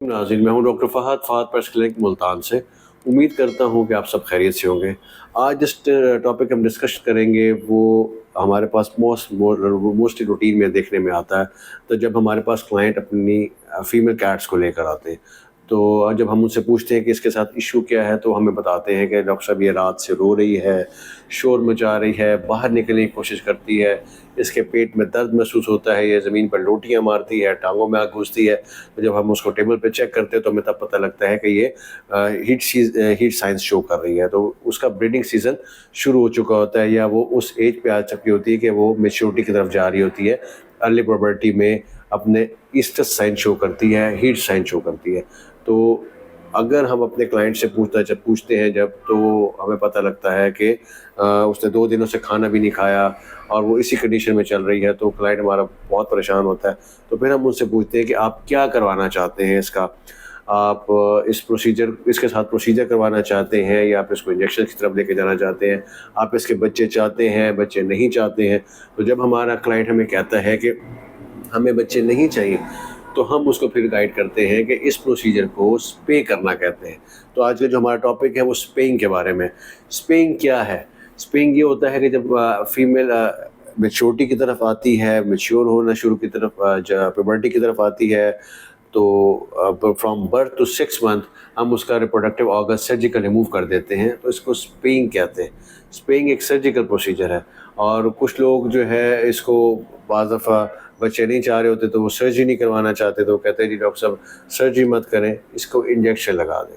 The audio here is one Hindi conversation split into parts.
नाज़रीन, मैं हूँ doctor Fahd pets clinic Multan से। उम्मीद करता हूँ कि आप सब खैरियत से होंगे। आज जिस टॉपिक हम डिस्कस करेंगे वो हमारे पास मोस्टली रूटीन में देखने में आता है। तो जब हमारे पास क्लाइंट अपनी फ़ीमेल कैट्स को लेकर आते हैं, तो जब हम उनसे पूछते हैं कि इसके साथ इश्यू क्या है, तो हमें बताते हैं कि डॉक्टर साहब ये रात से रो रही है, शोर मचा रही है, बाहर निकलने की कोशिश करती है, इसके पेट में दर्द महसूस होता है, ये ज़मीन पर लोटियाँ मारती है, टाँगों में आग घुसती है। तो जब हम उसको टेबल पे चेक करते हैं तो हमें तब पता लगता है कि ये हीट साइंस शो कर रही है। तो उसका ब्रीडिंग सीज़न शुरू हो चुका होता है, या वो उस एज पे आ चुकी होती है कि वो मैच्योरिटी की तरफ जा रही होती है। अर्ली प्यूबर्टी में अपने ईस्ट्रस साइन शो करती है, हीट साइन शो करती है। तो अगर हम अपने क्लाइंट से पूछते हैं जब, तो हमें पता लगता है कि उसने 2 दिनों से खाना भी नहीं खाया और वो इसी कंडीशन में चल रही है, तो क्लाइंट हमारा बहुत परेशान होता है। तो फिर हम उनसे पूछते हैं कि आप क्या करवाना चाहते हैं इसका? आप इसके साथ प्रोसीजर करवाना चाहते हैं, या आप इसको इंजेक्शन की तरफ लेके जाना चाहते हैं? आप इसके बच्चे चाहते हैं, बच्चे नहीं चाहते हैं? तो जब हमारा क्लाइंट हमें कहता है कि हमें बच्चे नहीं चाहिए, तो हम उसको फिर गाइड करते हैं कि इस प्रोसीजर को स्पे करना कहते हैं। तो आज का जो हमारा टॉपिक है वो स्पेइंग के बारे में। स्पेइंग क्या है? स्पेइंग ये होता है कि जब फीमेल मैच्योरिटी की तरफ आती है, मैच्योर होना शुरू की तरफ प्यूबर्टी की तरफ आती है, तो फ्रॉम बर्थ टू 6 मंथ हम उसका रिप्रोडक्टिव ऑर्गन सर्जिकल रिमूव कर देते हैं, तो इसको स्पेइंग कहते हैं। स्पेइंग एक सर्जिकल प्रोसीजर है, और कुछ लोग जो है इसको बाज़ दफ़ा बच्चे नहीं चाह रहे होते तो वो सर्जरी नहीं करवाना चाहते, तो वो कहते हैं जी डॉक्टर साहब सर्जरी मत करें, इसको इंजेक्शन लगा दें।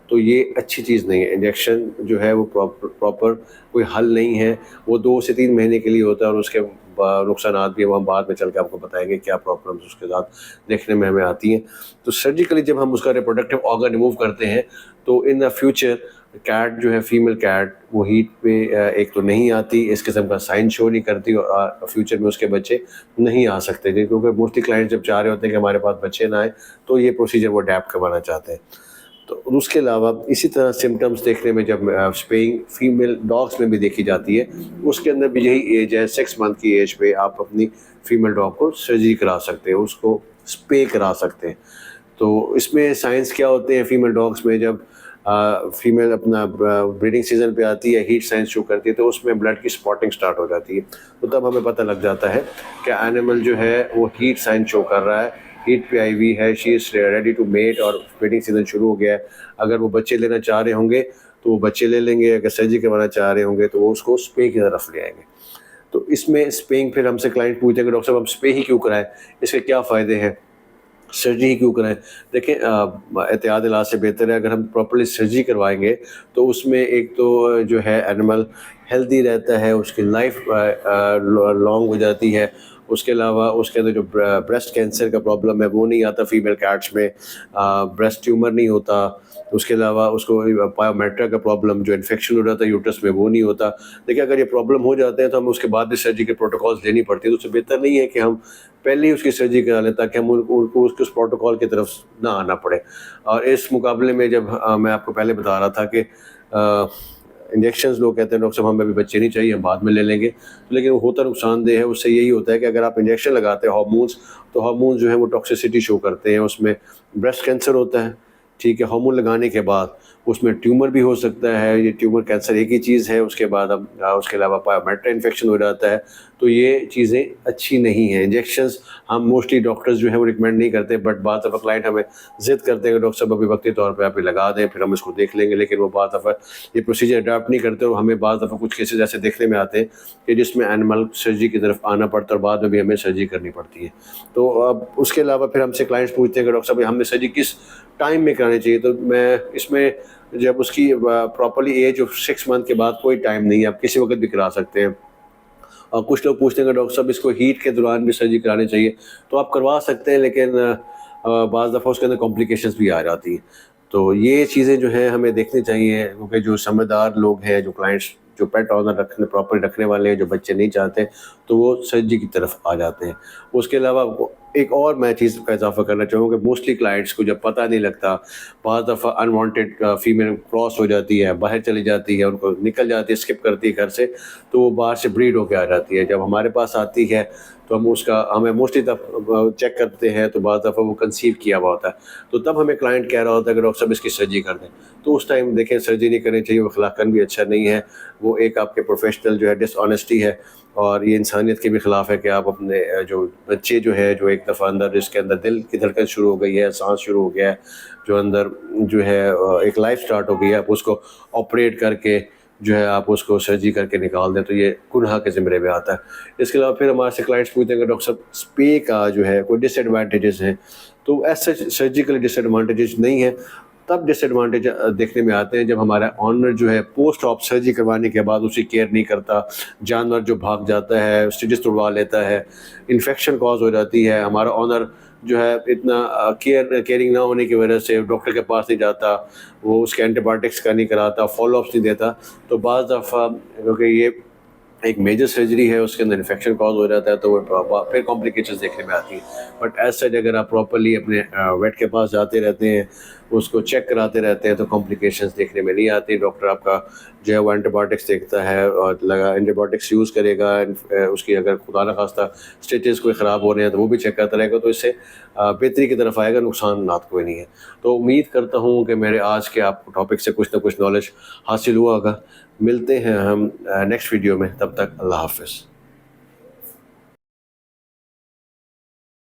तो ये अच्छी चीज़ नहीं है। इंजेक्शन जो है वो प्रॉपर कोई हल नहीं है। वो 2 से 3 महीने के लिए होता है, और उसके नुकसानात भी वो हम बाद में चल के आपको बताएंगे क्या प्रॉब्लम्स उसके साथ देखने में हमें आती हैं। तो सर्जिकली जब हम उसका रिप्रोडक्टिव ऑर्गन रिमूव करते हैं, तो इन द फ्यूचर कैट जो है, फीमेल कैट, वो हीट पे एक तो नहीं आती, इस किस्म का साइन शो नहीं करती, और फ्यूचर में उसके बच्चे नहीं आ सकते थे, क्योंकि मोस्टली क्लाइंट जब चाह रहे होते हैं कि हमारे पास बच्चे ना आए, तो ये प्रोसीजर वो अडेप्ट करवाना चाहते हैं। तो उसके अलावा इसी तरह सिम्टम्स देखने में जब स्पेइंग फीमेल डॉग्स में भी देखी जाती है, उसके अंदर भी यही एज है। 6 मंथ की एज पे आप अपनी फीमेल डॉग को सर्जरी करा सकते हैं, उसको स्पे करा सकते हैं। तो इसमें साइंस क्या होते हैं फीमेल डॉग्स में? जब फीमेल अपना ब्रीडिंग सीजन पे आती है, हीट साइंस शो करती है, तो उसमें ब्लड की स्पॉटिंग स्टार्ट हो जाती है। तो तब हमें पता लग जाता है कि एनिमल जो है वो हीट साइंस शो कर रहा है, हीट पे आई हुई है, she is ready to mate, और ब्रीडिंग सीजन शुरू हो गया है। अगर वो बच्चे लेना चाह रहे होंगे तो वो बच्चे ले लेंगे, अगर सर्जरी करवाना चाह रहे होंगे तो वो उसको स्पे की तरफ ले आएंगे। तो इसमें स्पेइंग, फिर हमसे क्लाइंट पूछते हैं कि डॉक्टर साहब हम स्पे ही क्यों कराएं, इसके क्या फ़ायदे हैं, सर्जरी ही क्यों कराएं? देखें, एहतियात इलाज से बेहतर है अगर हम प्रॉपर्ली सर्जरी करवाएंगे, तो उसमें एक तो जो है एनिमल हेल्दी रहता है, उसकी लाइफ लॉन्ग हो जाती है। उसके अलावा उसके अंदर जो ब्रेस्ट कैंसर का प्रॉब्लम है वो नहीं आता फीमेल कैट्स में, ब्रेस्ट ट्यूमर नहीं होता। उसके अलावा उसको पायोमेट्रा का प्रॉब्लम जो इन्फेक्शन हो जाता है यूट्रस में वो नहीं होता। देखिए, अगर ये प्रॉब्लम हो जाते हैं तो हमें उसके बाद भी सर्जरी के प्रोटोकॉल्स लेनी पड़ती है, तो उससे बेहतर नहीं है कि हम पहले ही उसकी सर्जरी करा लें, ताकि हम उनको उसके उस प्रोटोकॉल की तरफ ना आना पड़े। और इस मुकाबले में जब मैं आपको पहले बता रहा था कि इंजेक्शंस, लोग कहते हैं डॉक्टर साहब हमें अभी बच्चे नहीं चाहिए, हम बाद में ले लेंगे, तो लेकिन वो होता नुकसानदेह है। उससे यही होता है कि अगर आप इंजेक्शन लगाते हैं हार्मोन्स, तो हार्मोन्स जो है वो टॉक्सिसिटी शो करते हैं। उसमें ब्रेस्ट कैंसर होता है, ठीक है, हार्मोन लगाने के बाद उसमें ट्यूमर भी हो सकता है। ये ट्यूमर कैंसर एक ही चीज़ है, उसके बाद अब उसके अलावा पायोमेट्रा इन्फेक्शन हो जाता है। तो ये चीज़ें अच्छी नहीं हैं। इंजेक्शंस हम मोस्टली डॉक्टर्स जो है वो रिकमेंड नहीं करते, बट बात दफ़ा क्लाइंट हमें ज़िद करते हैं कि डॉक्टर साहब अभी वक्ती तौर पे आप ये लगा दें, फिर हम इसको देख लेंगे। लेकिन वो बात दफ़ा ये प्रोसीजर अडॉप्ट नहीं करते, और हमें बात दफ़ा कुछ केसेस ऐसे देखने में आते हैं कि जिसमें एनिमल सर्जरी की तरफ आना पड़ता है, और बाद में भी हमें सर्जरी करनी पड़ती है। तो अब उसके अलावा फिर हमसे क्लाइंट्स पूछते हैं कि डॉक्टर साहब हमने सर्जरी किस टाइम में करानी चाहिए? तो मैं इसमें, जब उसकी प्रॉपर्ली एज ऑफ 6 मंथ के बाद कोई टाइम नहीं है, आप किसी वक्त भी करा सकते हैं। और कुछ लोग पूछते हैं कि डॉक्टर साहब इसको हीट के दौरान भी सर्जरी करानी चाहिए, तो आप करवा सकते हैं, लेकिन बाज़ दफ़ा उसके अंदर कॉम्प्लिकेशंस भी आ जाती हैं। तो ये चीज़ें जो हैं हमें देखनी चाहिए, क्योंकि जो समझदार लोग हैं, जो क्लाइंट्स, जो पेट ऑनर प्रॉपर्ली रखने वाले हैं, जो बच्चे नहीं चाहते, तो वो सर्जरी की तरफ आ जाते हैं। उसके अलावा एक और मैं चीज़ का इजाफा करना चाहूँगा कि मोस्टली क्लाइंट्स को जब पता नहीं लगता, बहुत दफ़ा अनवांटेड फीमेल क्रॉस हो जाती है, बाहर चली जाती है, उनको निकल जाती है, स्किप करती है घर से, तो वो बाहर से ब्रीड होकर आ जाती है। जब हमारे पास आती है तो हमें मोस्टली तब चेक करते हैं तो बाद दफ़ा वो कंसीव किया हुआ होता है, तो तब हमें क्लाइंट कह रहा होता है कि डॉक्टर साहब इसकी सर्जरी कर दें। तो उस टाइम देखें सर्जरी नहीं करनी चाहिए, वो अखलाकन भी अच्छा नहीं है, वो एक आपके प्रोफेशनल जो है डिसऑनेस्टी है और ये इंसानियत के भी ख़िलाफ़ है कि आप अपने जो बच्चे जो है जो एक दफ़ा अंदर जिसके अंदर दिल की धड़कन शुरू हो गई है, सांस शुरू हो गया है, जो अंदर जो है एक लाइफ स्टार्ट हो गई है, आप उसको ऑपरेट करके जो है आप उसको सर्जरी करके निकाल दें, तो ये गुनाह के ज़िम्मे में आता है। इसके अलावा फिर हमारे से क्लाइंट्स पूछते हैं कि डॉक्टर साहब स्पे का जो है कोई डिसएडवांटेजेस हैं, तो ऐसे सर्जिकल डिसएडवांटेजेस नहीं है। तब डिसएडवांटेज देखने में आते हैं जब हमारा ऑनर जो है पोस्ट ऑप सर्जरी करवाने के बाद उसकी केयर नहीं करता, जानवर जो भाग जाता है, स्टिचेस तोड़वा लेता है, इन्फेक्शन कॉज हो जाती है, हमारा ऑनर जो है इतना केयरिंग ना होने की वजह से डॉक्टर के पास नहीं जाता, वो उसके एंटीबायोटिक्स का नहीं कराता, फॉलोअप्स नहीं देता, तो बाज़ दफ़ा क्योंकि ये एक मेजर सर्जरी है उसके अंदर इन्फेक्शन कॉज हो जाता है, तो वो फिर कॉम्प्लिकेशंस देखने में आती हैं। बट एज सच अगर आप प्रॉपर्ली अपने वेट के पास जाते रहते हैं, उसको चेक कराते रहते हैं, तो कॉम्प्लिकेशंस देखने में नहीं आती। डॉक्टर आपका जो है वो एंटीबायोटिक्स देखता है और एंटीबायोटिक्स यूज़ करेगा, उसकी अगर खुदा न खास्ता स्टिचेस कोई ख़राब हो रहे हैं तो वो भी चेक करता रहेगा, तो इससे बेहतरी की तरफ आएगा, नुकसान नात कोई नहीं है। तो उम्मीद करता हूँ कि मेरे आज के आपको टॉपिक से कुछ ना कुछ नॉलेज हासिल हुआ होगा। मिलते हैं हम नेक्स्ट वीडियो में, तब तक अल्लाह हाफ़िज़।